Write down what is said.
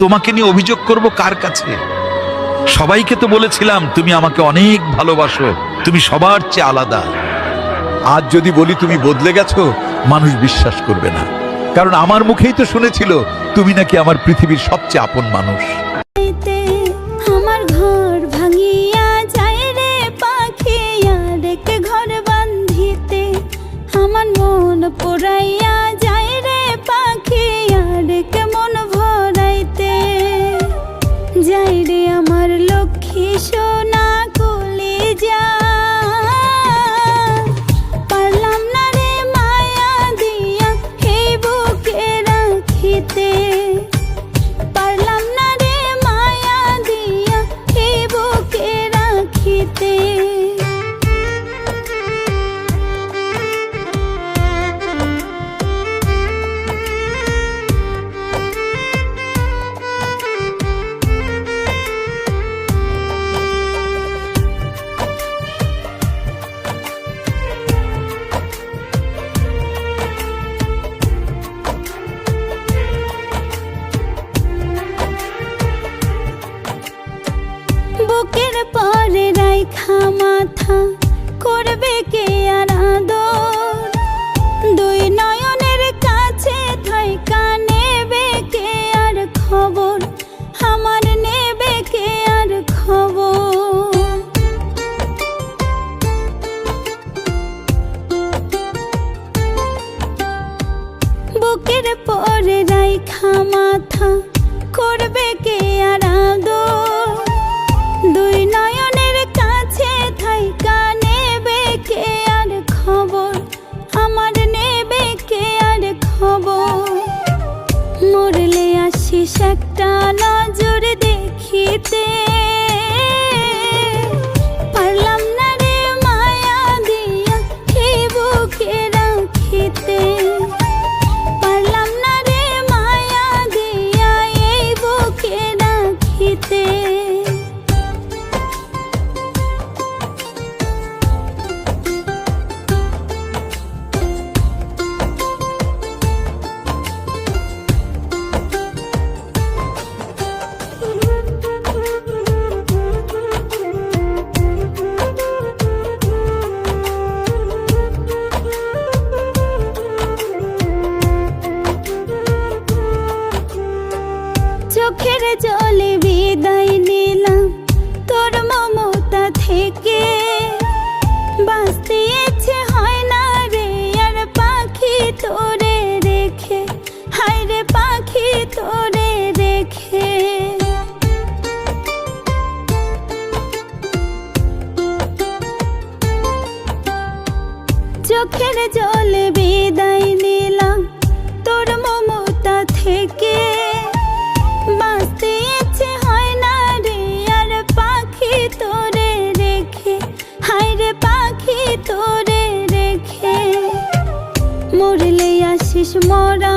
তোমাকে নিয়ে অভিযোগ করব কার কাছে? সবাইকে তো বলেছিলাম তুমি আমাকে অনেক ভালোবাসো, তুমি সবার চেয়ে আলাদা। আজ যদি বলি তুমি বদলে গেছো, মানুষ বিশ্বাস করবে না, কারণ আমার মুখেই তো শুনেছিল তুমি নাকি আমার পৃথিবীর সবচেয়ে আপন মানুষ। আমার ঘর ভাঙিয়া যায় রে পাখি, আর এক ঘর বান্ধিতে। আমার মন পোড়াইয়া যায় রে পাখি, আর এক মন ভরাইতে। যাই রে আমার লক্ষ্মী সোনা কলিজা, পারলাম না রে মায়া দিয়া এই বুকে রাখিতে। পারলাম না রে মায়া দিয়া এই বুকে রাখিতে। বুকের পরে রাইখা মাথা করবে কে আর আদর? দুই নয়নের কাছে থাইকা নেবে কে আর খবর? আমার নেবে কে আর খবর? বুকের পরে রাইখা মাথা করবে কে আর আদর? দুই নয়নের কাছে থাইকা নেবে কে আর খবর? আমার নেবে কে আর খবর? মরলে আসিস একটা নজর দেখিতে। পারলাম না রে মায়া দিয়া এই বুকে রাখিতে। পারলাম না রে মায়া দিয়া এই বুকে রাখিতে। চোখের জলে বিদায় নিলাম তোর মমতা থেকে। বাঁচতে ইচ্ছে হয় না রে আর পাখি তোরে রেখে। হায় রে পাখি তোরে রেখে। চোখের জলে বিদায় নিলাম তোর মমতা থেকে। বাঁচতে ইচ্ছে হয় না রে আর পাখি তোরে রেখে। হায় রে পাখি তোরে রেখে। মরলে আসিস মরা